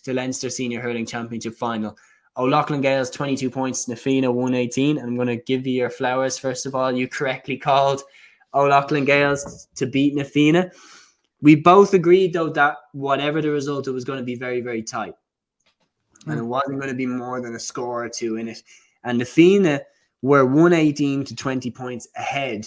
the Leinster Senior Hurling Championship final. O'Loughlin Gaels 22 points, Na Fianna 118. I'm going to give you your flowers. First of all, you correctly called O'Loughlin Gaels to beat Na Fianna. We both agreed, though, that whatever the result, it was going to be very, very tight. And it wasn't going to be more than a score or two in it. And Na Fianna were 118 to 20 points ahead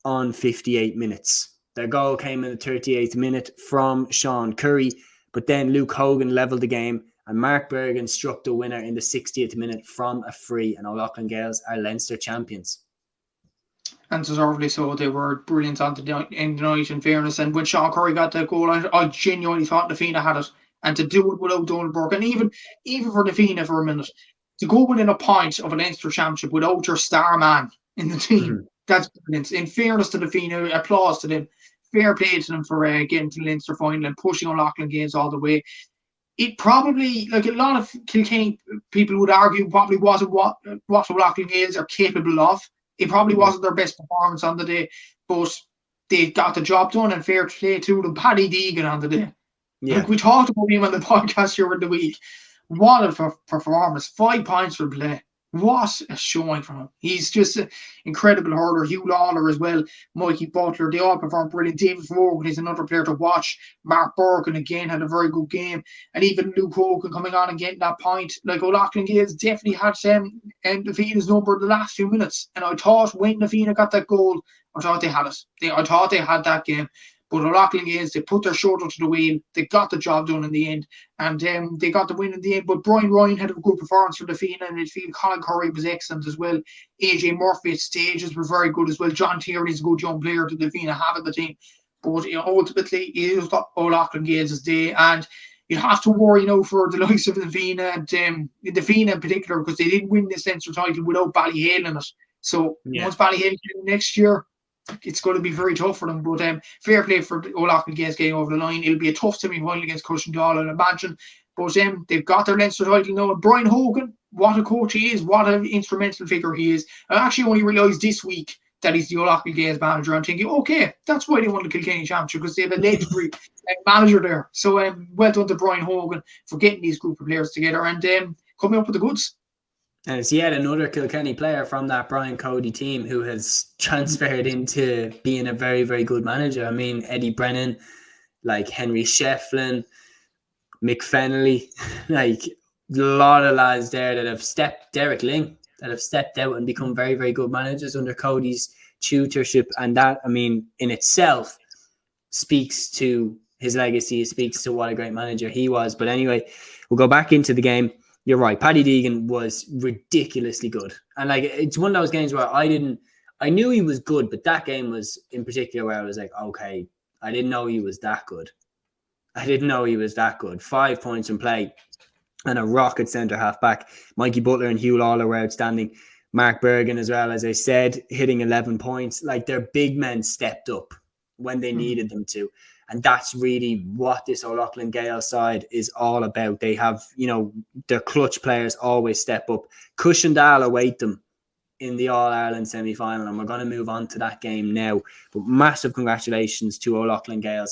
on 58 minutes. Their goal came in the 38th minute from Sean Curry, but then Luke Hogan levelled the game and Mark Bergin struck the winner in the 60th minute from a free, and O'Loughlin Gaels are Leinster champions. And deservedly so. They were brilliant on the end of the night, in fairness. And when Sean Curry got that goal, I genuinely thought Na Fianna had it. And to do it without Donald Burke, and even for Na Fianna for a minute, to go within a point of a Leinster championship without your star man in the team, that's brilliant. In fairness to Na Fianna, applause to them. Fair play to them for getting to the Leinster final and pushing O'Loughlin Gaels all the way. It probably, like a lot of Kilkenny people would argue, probably wasn't what O'Loughlin Gaels are capable of. It probably wasn't their best performance on the day, but they got the job done, and fair play to them. Paddy Deegan on the day. Yeah. Like we talked about him on the podcast during the week. What a performance. 5 points for play. What a showing from him. He's just an incredible hurler. Hugh Lawler as well. Mikey Butler. They all performed brilliant. David Morgan is another player to watch. Mark Bergin again had a very good game. And even Luke Hogan coming on and getting that point. Like O'Loughlin Gaels definitely had Na Fianna's number the last few minutes. And I thought when Na Fianna got that goal, I thought they had it. I thought they had that game. But O'Loughlin Gaels, they put their shoulder to the wheel. They got the job done in the end. And they got the win in the end. But Brian Ryan had a good performance for Na Fianna in midfield. Colin Curry was excellent as well. AJ Murphy at stages were very good as well. John Tierney's a good young player to Na Fianna have in the team. But ultimately, it was O'Loughlin Gaels' day. And you have to worry for the likes of Na Fianna and Na Fianna in particular, because they didn't win this Leinster title without Ballyhale in it. So once Ballyhale came next year, it's going to be very tough for them. But fair play for O'Loughlin Gaels getting over the line. It'll be a tough semi-final against Cushendall, I'll imagine. But they've got their Leinster title now. And Brian Hogan, what a coach he is. What an instrumental figure he is. I actually only realised this week that he's the O'Loughlin Gaels manager. I'm thinking, okay, that's why they won the Kilkenny Championship, because they have a legendary manager there. So well done to Brian Hogan for getting these group of players together and coming up with the goods. And it's yet another Kilkenny player from that Brian Cody team who has transferred into being a very, very good manager. I mean, Eddie Brennan, like Henry Shefflin, Mick Fennelly, like a lot of lads there that have Derek Ling, that have stepped out and become very, very good managers under Cody's tutorship. And that, I mean, in itself speaks to his legacy. It speaks to what a great manager he was. But anyway, we'll go back into the game. You're right. Paddy Deegan was ridiculously good. And like, it's one of those games where I knew he was good, but that game was in particular where I was like, okay, I didn't know he was that good. 5 points in play and a rocket centre half back. Mikey Butler and Hugh Lawler were outstanding. Mark Bergin as well, as I said, hitting 11 points. Like, their big men stepped up when they needed them to. And that's really what this O'Loughlin Gaels side is all about. They have, their clutch players always step up. Cushendall await them in the All-Ireland semi-final, and we're going to move on to that game now. But massive congratulations to O'Loughlin Gaels